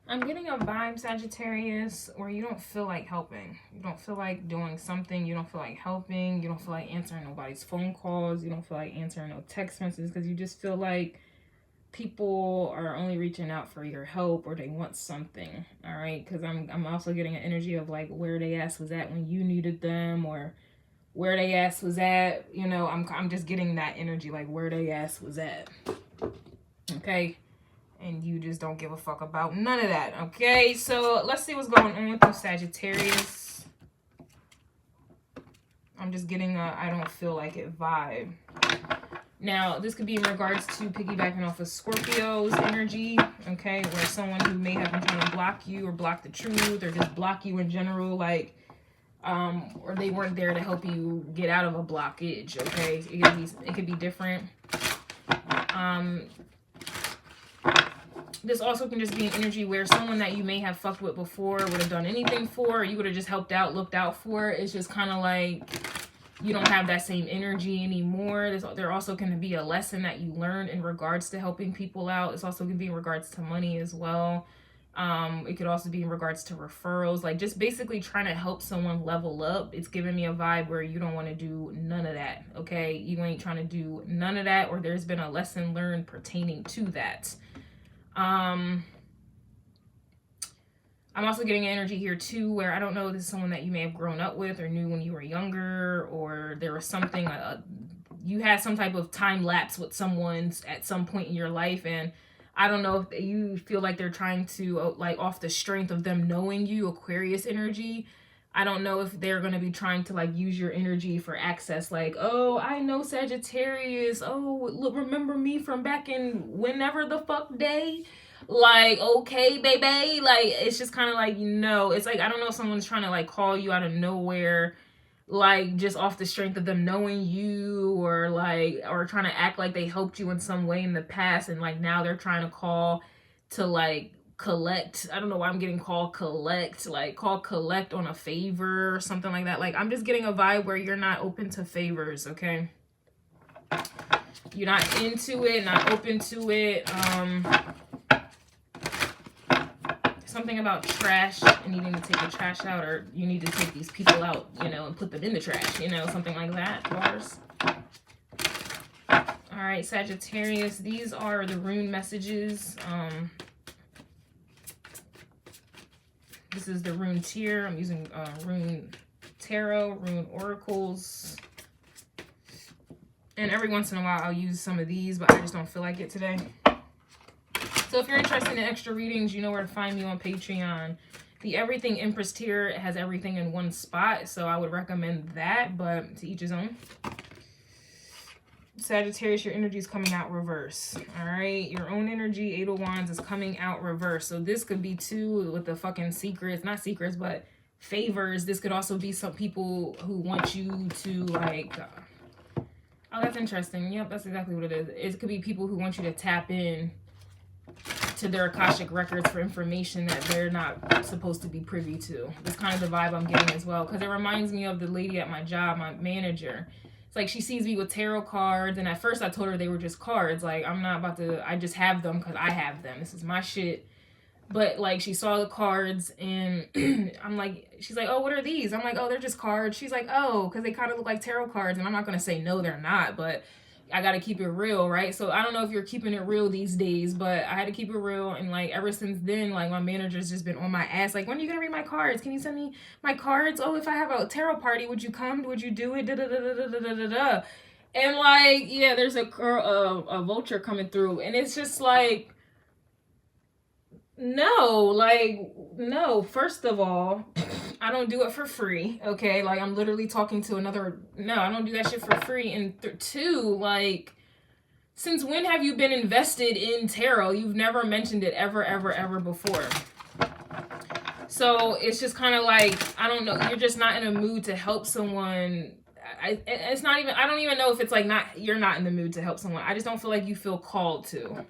I'm getting a vibe, Sagittarius, where you don't feel like helping. You don't feel like doing something. You don't feel like helping. You don't feel like answering nobody's phone calls. You don't feel like answering no text messages because you just feel like people are only reaching out for your help or they want something. All right, because I'm also getting an energy of like where they ass was at when you needed them, or where they ass was at. You know, I'm just getting that energy like where they ass was at. Okay. And you just don't give a fuck about none of that. Okay, so let's see what's going on with you, Sagittarius. I'm just getting a I don't feel like it vibe. Now, this could be in regards to piggybacking off of Scorpio's energy, okay, where someone who may have been trying to block you or block the truth or just block you in general, like, or they weren't there to help you get out of a blockage, okay? It could be different. This also can just be an energy where someone that you may have fucked with before would have done anything for, or you would have just helped out, looked out for. It's just kind of like you don't have that same energy anymore. There also can be a lesson that you learned in regards to helping people out. It's also going to be in regards to money as well. It could also be in regards to referrals, like just basically trying to help someone level up. It's giving me a vibe where you don't want to do none of that, okay? You ain't trying to do none of that, or there's been a lesson learned pertaining to that. I'm also getting an energy here too where I don't know, this is someone that you may have grown up with or knew when you were younger, or there was something, you had some type of time lapse with someone at some point in your life, and I don't know if you feel like they're trying to, like, off the strength of them knowing you, Aquarius energy, I don't know if they're going to be trying to like use your energy for access. Like, oh, I know Sagittarius. Oh, look, remember me from back in whenever the fuck day? Like, okay, baby. Like, it's just kind of like, you know, it's like, I don't know if someone's trying to like call you out of nowhere, like just off the strength of them knowing you, or like, or trying to act like they helped you in some way in the past. And like now they're trying to call to like collect. I don't know why I'm getting called collect, like call collect on a favor or something like that. Like, I'm just getting a vibe where you're not open to favors, okay? You're not into it, not open to it. Something about trash and needing to take the trash out, or you need to take these people out, you know, and put them in the trash, you know, something like that. Bars. All right, Sagittarius, these are the rune messages. This is the rune tier. I'm using rune tarot, rune oracles. And every once in a while I'll use some of these, but I just don't feel like it today. So if you're interested in extra readings, you know where to find me on Patreon. The Everything Empress tier has everything in one spot, so I would recommend that, but to each his own. Sagittarius, your energy is coming out reverse. All right, your own energy, Eight of Wands, is coming out reverse. So this could be too with the fucking secrets, not secrets, but favors. This could also be some people who want you to like, oh, that's interesting. Yep, that's exactly what it is. It could be people who want you to tap in to their Akashic records for information that they're not supposed to be privy to. That's kind of the vibe I'm getting as well, because it reminds me of the lady at my job, my manager. It's like she sees me with tarot cards, and at first I told her they were just cards. Like, I'm not about to, I just have them because I have them. This is my shit. But like, she saw the cards, and I'm like, she's like, oh, what are these? I'm like, oh, they're just cards. She's like, oh, because they kind of look like tarot cards. And I'm not going to say no, they're not, but I got to keep it real, right? So I don't know if you're keeping it real these days, but I had to keep it real. And like, ever since then, like, my manager's just been on my ass. Like, when are you going to read my cards? Can you send me my cards? Oh, if I have a tarot party, would you come? Would you do it? Da, da, da, da, da, da, da, da. And like, yeah, there's a vulture coming through. And it's just like, no, first of all, I don't do it for free, okay? Like, I'm literally talking to another, no, I don't do that shit for free. And two, like, since when have you been invested in tarot? You've never mentioned it ever, ever, ever before. So it's just kind of like, I don't know, you're just not in a mood to help someone. It's not even, I don't even know if it's like you're not in the mood to help someone. I just don't feel like you feel called to.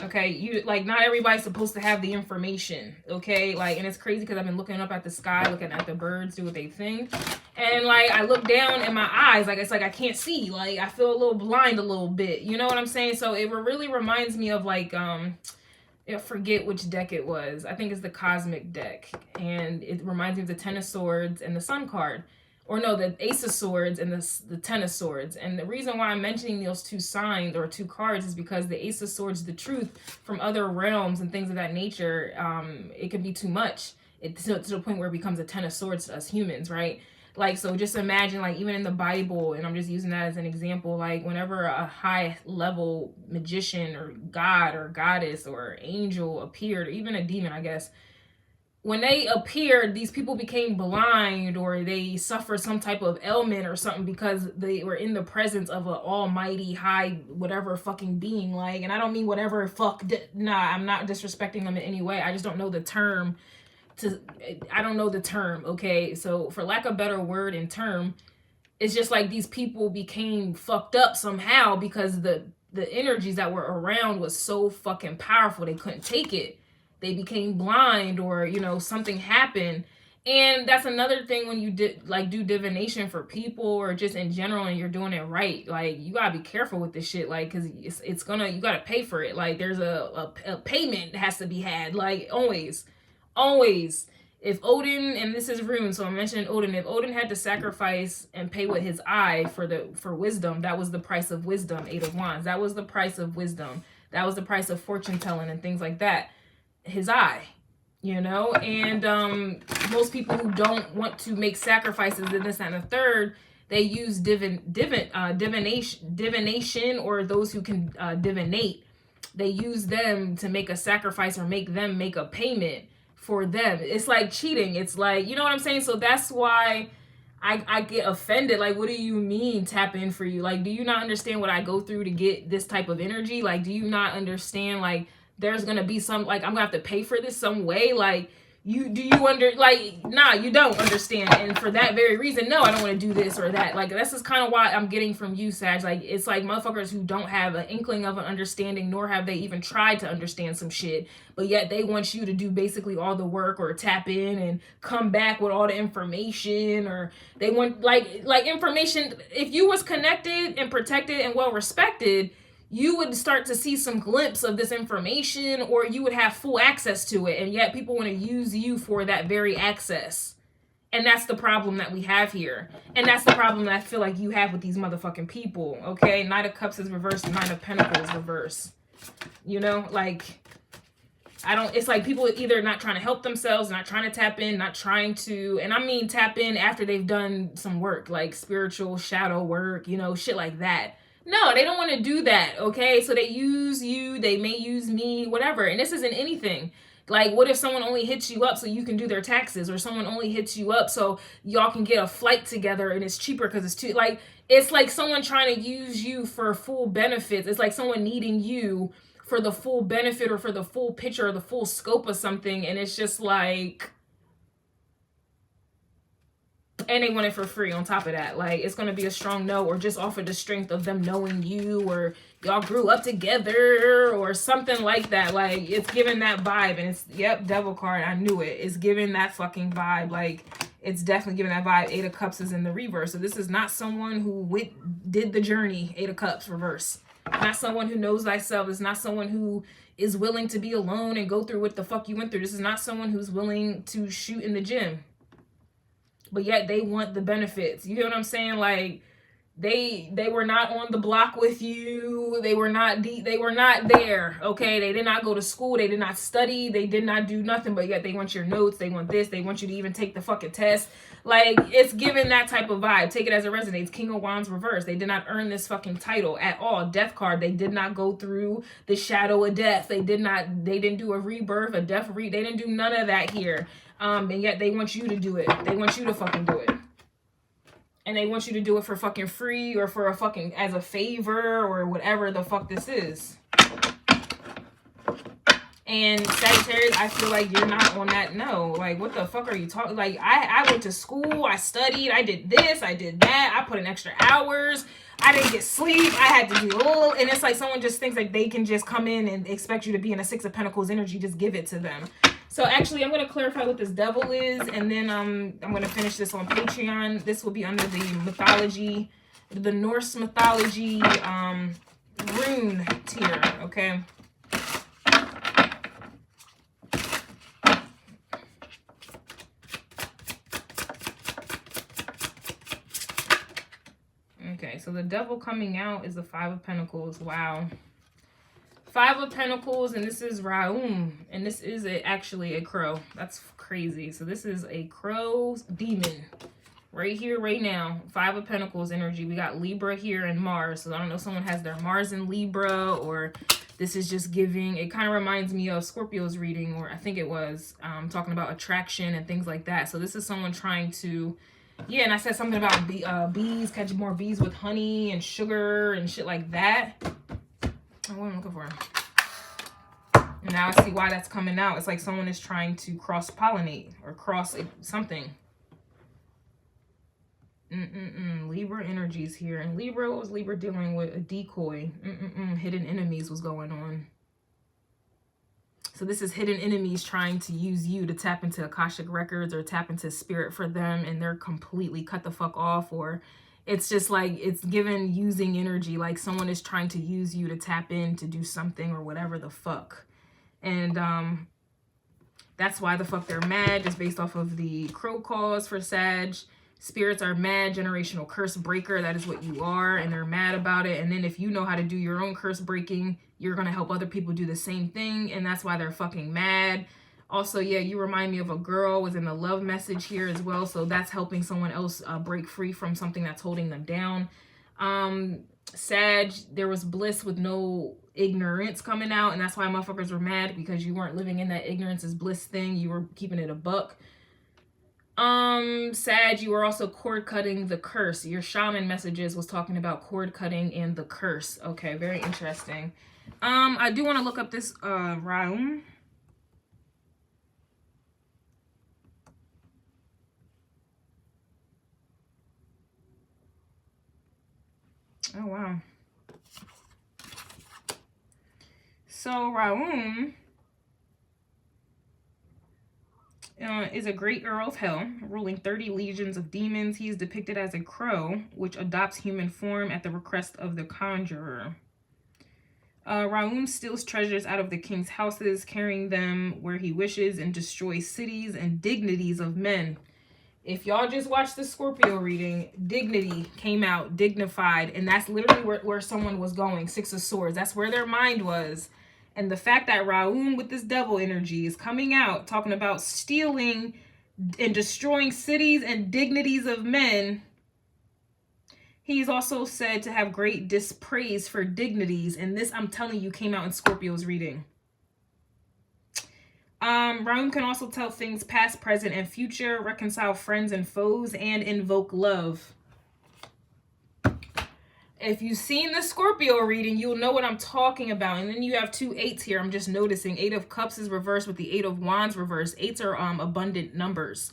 Okay, you like, not everybody's supposed to have the information, okay? Like, and it's crazy because I've been looking up at the sky, looking at the birds, do what they think, and like, I look down in my eyes, like, it's like I can't see, like, I feel a little blind a little bit, you know what I'm saying? So it really reminds me of like, it I forget which deck it was. I think it's the Cosmic deck. And it reminds me of the Ten of Swords and the Sun card. Or no, the Ace of Swords and the Ten of Swords. And the reason why I'm mentioning those two signs or two cards is because the Ace of Swords, the truth from other realms and things of that nature, it can be too much. To the point where it becomes a Ten of Swords to us humans, right? Like, so just imagine, like, even in the Bible, and I'm just using that as an example, like, whenever a high-level magician or god or goddess or angel appeared, or even a demon, I guess, when they appeared, these people became blind or they suffered some type of ailment or something because they were in the presence of an almighty high whatever fucking being. Like, and I don't mean whatever fuck, nah, I'm not disrespecting them in any way. I just don't know the term. I don't know the term, okay? So for lack of a better word and term, it's just like these people became fucked up somehow because the energies that were around was so fucking powerful. They couldn't take it. They became blind, or, you know, something happened. And that's another thing when you do divination for people or just in general and you're doing it right. Like, you gotta be careful with this shit, like, because it's gonna, you gotta pay for it. Like, there's a payment that has to be had, like, always. If Odin, and this is rune, so I'm mentioning Odin, if Odin had to sacrifice and pay with his eye for wisdom, that was the price of wisdom. Eight of Wands, that was the price of wisdom. That was the price of fortune telling and things like that. His eye, you know. And most people who don't want to make sacrifices and this and the third, they use divination, or those who can divinate, they use them to make a sacrifice or make them make a payment for them. It's like cheating. It's like, you know what I'm saying? So that's why I get offended. Like, what do you mean tap in for you? Like, do you not understand what I go through to get this type of energy? Like, do you not understand, like, there's gonna be some, like, I'm gonna have to pay for this some way? Like, nah, you don't understand. And for that very reason, no, I don't want to do this or that. Like, this is kind of why I'm getting from you, Sag. Like, it's like motherfuckers who don't have an inkling of an understanding, nor have they even tried to understand some shit, but yet they want you to do basically all the work or tap in and come back with all the information, or they want like information. If you was connected and protected and well respected, you would start to see some glimpse of this information, or you would have full access to it. And yet people want to use you for that very access. And that's the problem that we have here. And that's the problem that I feel like you have with these motherfucking people. Okay, Knight of Cups is reversed, Nine of Pentacles reversed. You know, like, it's like people either not trying to help themselves, not trying to tap in, not trying to, and I mean tap in after they've done some work, like spiritual shadow work, you know, shit like that. No, they don't want to do that, okay? So they use you, they may use me, whatever. And this isn't anything. Like, what if someone only hits you up so you can do their taxes, or someone only hits you up so y'all can get a flight together and it's cheaper because it's too, like, it's like someone trying to use you for full benefits. It's like someone needing you for the full benefit or for the full picture or the full scope of something. And it's just like, and they want it for free on top of that. Like, it's going to be a strong no, or just off of the strength of them knowing you, or y'all grew up together or something like that. Like, it's giving that vibe. And it's, yep, Devil card, I knew it. It's giving that fucking vibe. Like, it's definitely giving that vibe. Eight of Cups is in the reverse. So this is not someone who did the journey. Eight of Cups reverse. Not someone who knows thyself. It's not someone who is willing to be alone and go through what the fuck you went through. This is not someone who's willing to shoot in the gym, but yet they want the benefits. You know what I'm saying? Like, they were not on the block with you. They were not there, okay? They did not go to school. They did not study. They did not do nothing, but yet they want your notes. They want this. They want you to even take the fucking test. Like, it's giving that type of vibe. Take it as it resonates. King of Wands reverse. They did not earn this fucking title at all. Death card. They did not go through the shadow of death. They didn't do a rebirth, a death they didn't do none of that here. And yet they want you to do it. They want you to fucking do it. And they want you to do it for fucking free, or for a fucking, as a favor, or whatever the fuck this is. And Sagittarius, I feel like you're not on that. No, like, what the fuck are you talking? Like, I went to school, I studied, I did this, I did that, I put in extra hours, I didn't get sleep, I had to do all, and it's like someone just thinks like they can just come in and expect you to be in a Six of Pentacles energy, just give it to them. So actually, I'm going to clarify what this Devil is, and then I'm going to finish this on Patreon. This will be under the mythology, the Norse mythology rune tier, okay? right, so the devil coming out is the Five of Pentacles. Wow. Five of Pentacles, and this is Raum, and this is actually a crow. That's crazy. So this is a crow demon right here, right now. Five of Pentacles energy. We got Libra here and Mars. So I don't know if someone has their Mars in Libra, or this is just giving, it kind of reminds me of Scorpio's reading, or I think it was talking about attraction and things like that. So this is someone trying to, yeah, and I said something about bees, catching more bees with honey and sugar and shit like that. Oh, what am I looking for? And now I see why that's coming out. It's like someone is trying to cross-pollinate or cross something. Libra energies here. And Libra, what was Libra dealing with? A decoy. Hidden enemies was going on. So this is hidden enemies trying to use you to tap into Akashic records or tap into spirit for them, and they're completely cut the fuck off, or it's just like it's given using energy, like someone is trying to use you to tap in to do something or whatever the fuck. And that's why the fuck they're mad, just based off of the crow cause for Sag. Spirits are mad, generational curse breaker. That is what you are, and they're mad about it. And then if you know how to do your own curse breaking, you're going to help other people do the same thing, and that's why they're fucking mad. Also, yeah, you remind me of a girl within the love message here as well. So that's helping someone else break free from something that's holding them down. Sag, there was bliss with no ignorance coming out. And that's why motherfuckers were mad, because you weren't living in that ignorance is bliss thing. You were keeping it a buck. Sag, you were also cord cutting the curse. Your shaman messages was talking about cord cutting and the curse. Okay, very interesting. I do want to look up this Raum. Oh, wow. So Raum is a great Earl of Hell, ruling 30 legions of demons. He is depicted as a crow, which adopts human form at the request of the conjurer. Raum steals treasures out of the king's houses, carrying them where he wishes, and destroys cities and dignities of men. If y'all just watched the Scorpio reading, dignity came out, dignified, and that's literally where someone was going. Six of Swords. That's where their mind was. And the fact that Raum with this devil energy is coming out, talking about stealing and destroying cities and dignities of men. He's also said to have great dispraise for dignities. And this, I'm telling you, came out in Scorpio's reading. Raum can also tell things past, present, and future, reconcile friends and foes, and invoke love. If you've seen the Scorpio reading, you'll know what I'm talking about. And then you have two eights here. I'm just noticing. 8 of Cups is reversed with the 8 of Wands reversed. Eights are abundant numbers.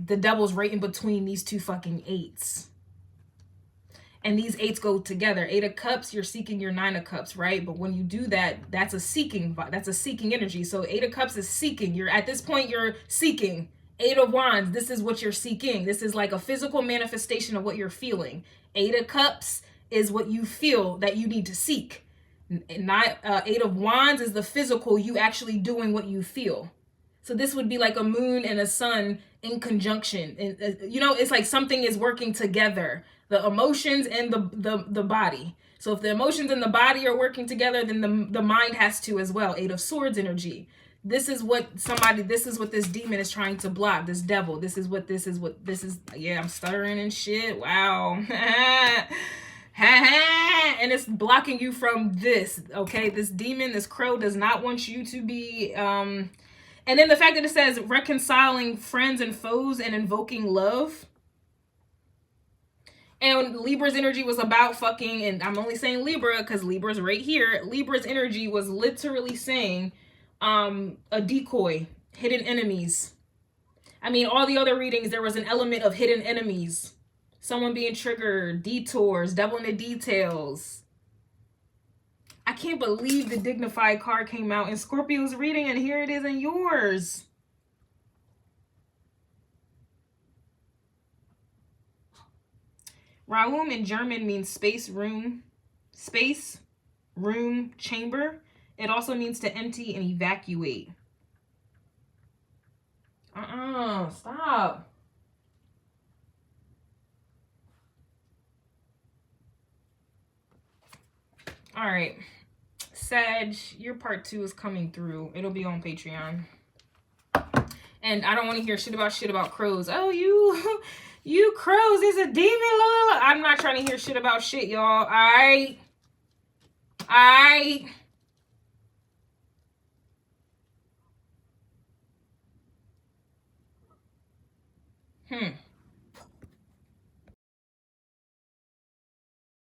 The devil's right in between these two fucking eights. And these eights go together. 8 of Cups, you're seeking your 9 of Cups, right? But when you do that, that's a seeking energy. So 8 of Cups is seeking. You're at this point, you're seeking. 8 of Wands, this is what you're seeking. This is like a physical manifestation of what you're feeling. 8 of Cups is what you feel that you need to seek. Not 8 of Wands is the physical, you actually doing what you feel. So this would be like a moon and a sun in conjunction. And you know, it's like something is working together. The emotions and the body. So if the emotions and the body are working together, then the mind has to as well. 8 of Swords energy. This is what this demon is trying to block. This devil. This is. Yeah, I'm stuttering and shit. Wow. And it's blocking you from this. Okay, this demon, this crow does not want you to be. And then the fact that it says reconciling friends and foes and invoking love. And Libra's energy was about fucking, and I'm only saying Libra because Libra's right here. Libra's energy was literally saying a decoy, hidden enemies. I mean, all the other readings, there was an element of hidden enemies. Someone being triggered, detours, devil in the details. I can't believe the dignified card came out in Scorpio's reading, and here it is in yours. Raum in German means space, room, chamber. It also means to empty and evacuate. Stop. All right. Sag, your part 2 is coming through. It'll be on Patreon. And I don't want to hear shit about crows. Oh, you crows is a demon. La, la, la. I'm not trying to hear shit about shit, y'all. I